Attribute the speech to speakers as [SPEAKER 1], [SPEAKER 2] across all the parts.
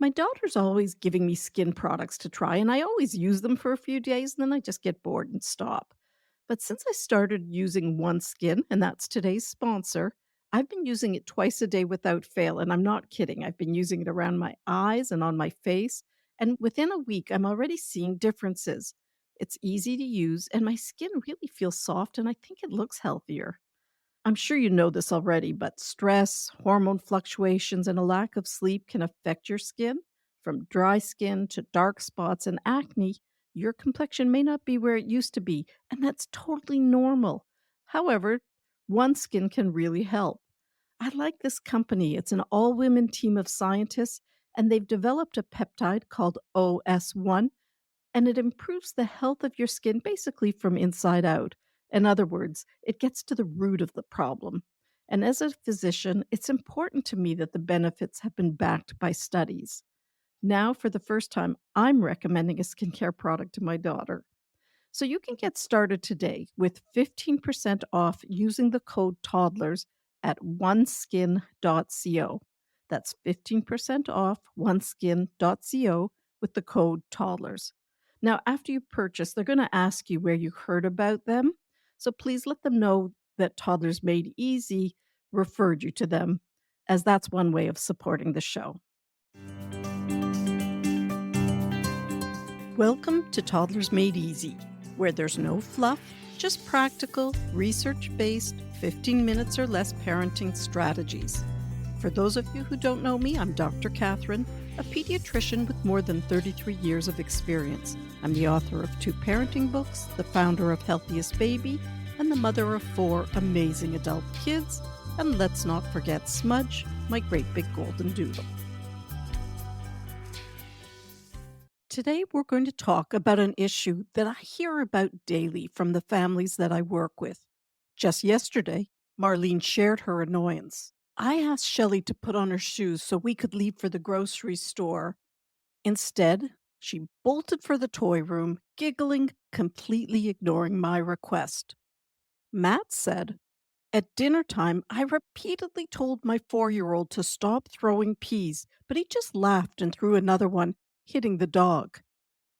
[SPEAKER 1] My daughter's always giving me skin products to try, and I always use them for a few days, and then I just get bored and stop. But since I started using OneSkin, and that's today's sponsor, I've been using it twice a day without fail. And I'm not kidding. I've been using it around my eyes and on my face. And within a week, I'm already seeing differences. It's easy to use, and my skin really feels soft, and I think it looks healthier. I'm sure you know this already, but stress, hormone fluctuations, and a lack of sleep can affect your skin. From dry skin to dark spots and acne, your complexion may not be where it used to be, and that's totally normal. However, one skin can really help. I like this company. It's an all women team of scientists, and they've developed a peptide called OS1, and it improves the health of your skin basically from inside out. In other words, it gets to the root of the problem. And as a physician, it's important to me that the benefits have been backed by studies. Now, for the first time, I'm recommending a skincare product to my daughter. So you can get started today with 15% off using the code Toddlers at oneskin.co. That's 15% off oneskin.co with the code Toddlers. Now, after you purchase, they're going to ask you where you heard about them. So please let them know that Toddlers Made Easy referred you to them, as that's one way of supporting the show. Welcome to Toddlers Made Easy, where there's no fluff, just practical, research based, 15 minutes or less parenting strategies. For those of you who don't know me, I'm Dr. Cathryn, a pediatrician with more than 33 years of experience. I'm the author of 2 parenting books, the founder of Healthiest Baby, and the mother of 4 amazing adult kids. And let's not forget Smudge, my great big golden doodle. Today, we're going to talk about an issue that I hear about daily from the families that I work with. Just yesterday, Marlene shared her annoyance. I asked Shelley to put on her shoes so we could leave for the grocery store. Instead, she bolted for the toy room, giggling, completely ignoring my request. Matt said, "At dinner time, I repeatedly told my 4-year-old to stop throwing peas, but he just laughed and threw another one, hitting the dog."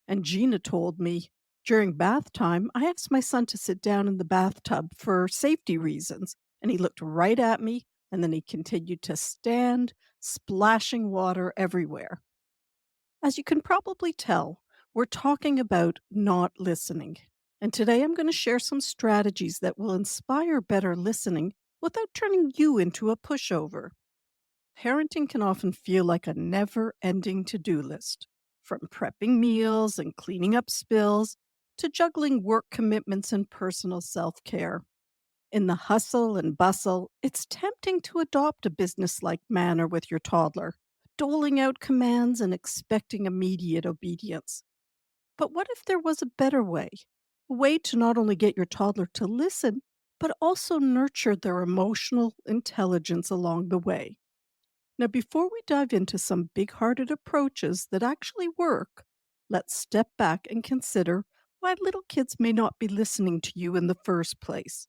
[SPEAKER 1] And Gina told me, "During bath time, I asked my son to sit down in the bathtub for safety reasons, and he looked right at me, and then he continued to stand, splashing water everywhere." As you can probably tell, we're talking about not listening. And today I'm going to share some strategies that will inspire better listening without turning you into a pushover. Parenting can often feel like a never ending to do list, from prepping meals and cleaning up spills to juggling work commitments and personal self care. In the hustle and bustle, it's tempting to adopt a business-like manner with your toddler, doling out commands and expecting immediate obedience. But what if there was a better way? A way to not only get your toddler to listen, but also nurture their emotional intelligence along the way. Now, before we dive into some big hearted approaches that actually work, let's step back and consider why little kids may not be listening to you in the first place.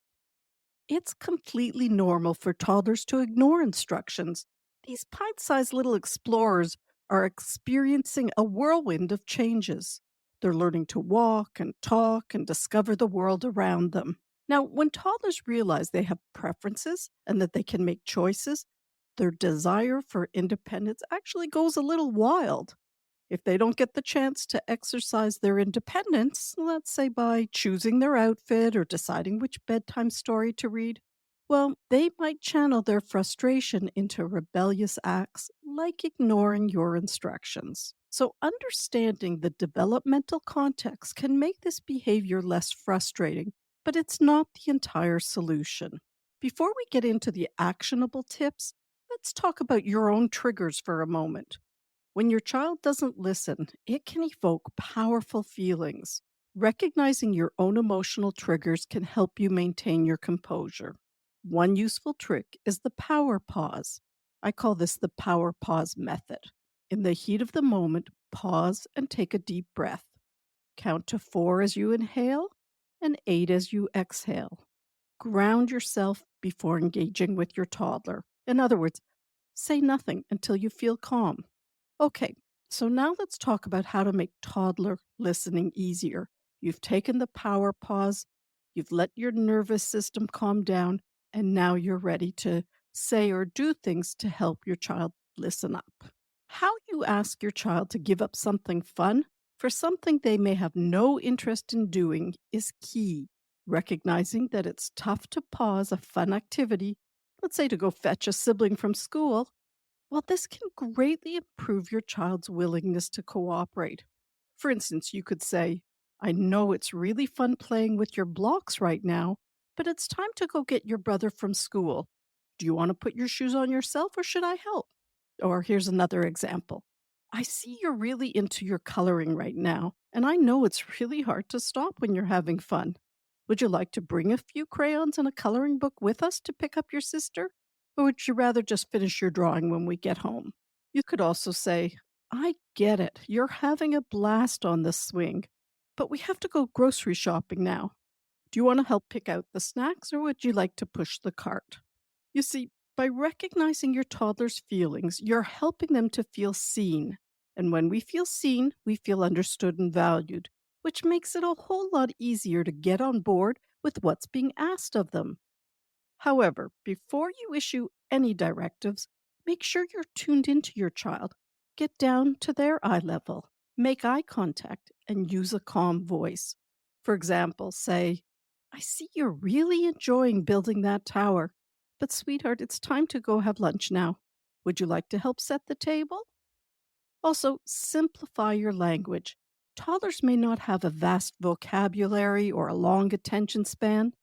[SPEAKER 1] It's completely normal for toddlers to ignore instructions. These pint sized little explorers are experiencing a whirlwind of changes. They're learning to walk and talk and discover the world around them. Now, when toddlers realize they have preferences and that they can make choices, their desire for independence actually goes a little wild. If they don't get the chance to exercise their independence, let's say by choosing their outfit or deciding which bedtime story to read, well, they might channel their frustration into rebellious acts like ignoring your instructions. So, understanding the developmental context can make this behavior less frustrating, but it's not the entire solution. Before we get into the actionable tips, let's talk about your own triggers for a moment. When your child doesn't listen, it can evoke powerful feelings. Recognizing your own emotional triggers can help you maintain your composure. One useful trick is the power pause. I call this the power pause method. In the heat of the moment, pause and take a deep breath. Count to 4 as you inhale and 8 as you exhale. Ground yourself before engaging with your toddler. In other words, say nothing until you feel calm. Okay, so now let's talk about how to make toddler listening easier. You've taken the power pause, you've let your nervous system calm down, and now you're ready to say or do things to help your child listen up. How you ask your child to give up something fun for something they may have no interest in doing is key. Recognizing that it's tough to pause a fun activity, let's say to go fetch a sibling from school, well, this can greatly improve your child's willingness to cooperate. For instance, you could say, I know it's really fun playing with your blocks right now, but it's time to go get your brother from school. Do you want to put your shoes on yourself or should I help? Or here's another example. I see you're really into your coloring right now, and I know it's really hard to stop when you're having fun. Would you like to bring a few crayons and a coloring book with us to pick up your sister? Or would you rather just finish your drawing when we get home? You could also say, I get it. You're having a blast on the swing, but we have to go grocery shopping now. Do you want to help pick out the snacks or would you like to push the cart? You see, by recognizing your toddler's feelings, you're helping them to feel seen. And when we feel seen, we feel understood and valued, which makes it a whole lot easier to get on board with what's being asked of them. However, before you issue any directives, make sure you're tuned into your child. Get down to their eye level, make eye contact, and use a calm voice. For example, say, I see you're really enjoying building that tower, but sweetheart, it's time to go have lunch now. Would you like to help set the table? Also, simplify your language. Toddlers may not have a vast vocabulary or a long attention span.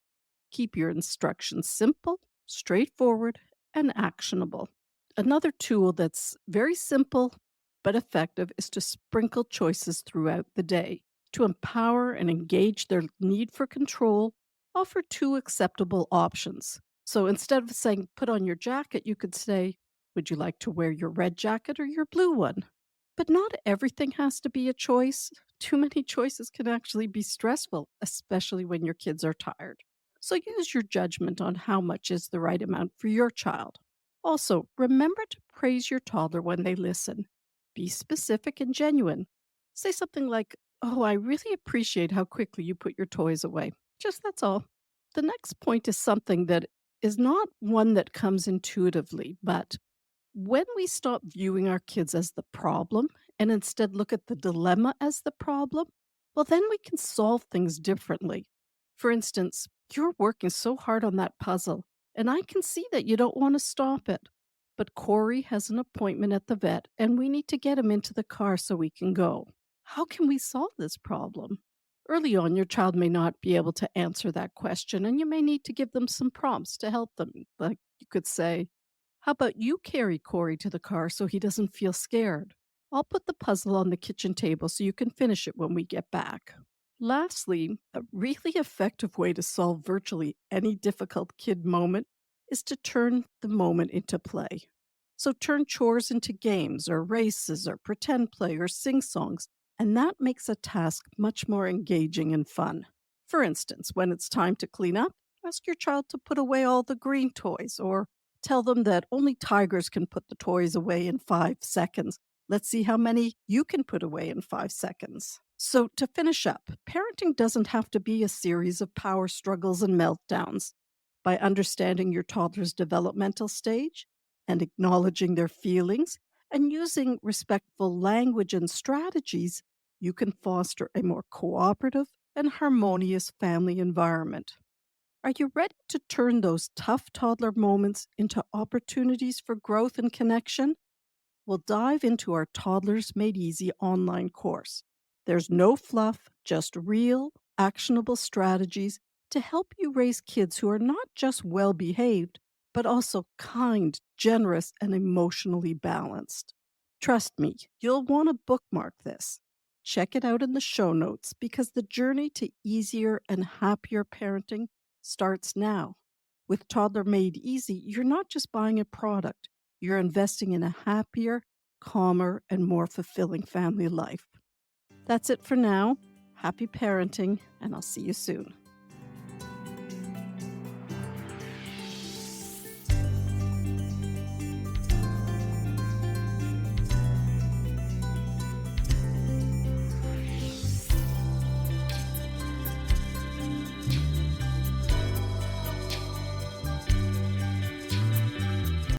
[SPEAKER 1] Keep your instructions simple, straightforward, and actionable. Another tool that's very simple but effective is to sprinkle choices throughout the day. To empower and engage their need for control, offer two acceptable options. So instead of saying, put on your jacket, you could say, would you like to wear your red jacket or your blue one? But not everything has to be a choice. Too many choices can actually be stressful, especially when your kids are tired. So use your judgment on how much is the right amount for your child. Also, remember to praise your toddler when they listen. Be specific and genuine. Say something like, oh, I really appreciate how quickly you put your toys away. Just that's all. The next point is something that is not one that comes intuitively, but when we stop viewing our kids as the problem and instead look at the dilemma as the problem, well, then we can solve things differently. For instance, you're working so hard on that puzzle, and I can see that you don't want to stop it. But Corey has an appointment at the vet, and we need to get him into the car so we can go. How can we solve this problem? Early on, your child may not be able to answer that question, and you may need to give them some prompts to help them. Like you could say, how about you carry Corey to the car so he doesn't feel scared? I'll put the puzzle on the kitchen table so you can finish it when we get back. Lastly, a really effective way to solve virtually any difficult kid moment is to turn the moment into play. So turn chores into games or races or pretend play or sing songs, and that makes a task much more engaging and fun. For instance, when it's time to clean up, ask your child to put away all the green toys or tell them that only tigers can put the toys away in 5 seconds. Let's see how many you can put away in 5 seconds. So, to finish up, parenting doesn't have to be a series of power struggles and meltdowns. By understanding your toddler's developmental stage and acknowledging their feelings and using respectful language and strategies, you can foster a more cooperative and harmonious family environment. Are you ready to turn those tough toddler moments into opportunities for growth and connection? We'll dive into our Toddlers Made Easy online course. There's no fluff, just real, actionable strategies to help you raise kids who are not just well behaved, but also kind, generous, and emotionally balanced. Trust me, you'll want to bookmark this. Check it out in the show notes because the journey to easier and happier parenting starts now. With Toddler Made Easy, you're not just buying a product, you're investing in a happier, calmer, and more fulfilling family life. That's it for now. Happy parenting, and I'll see you soon.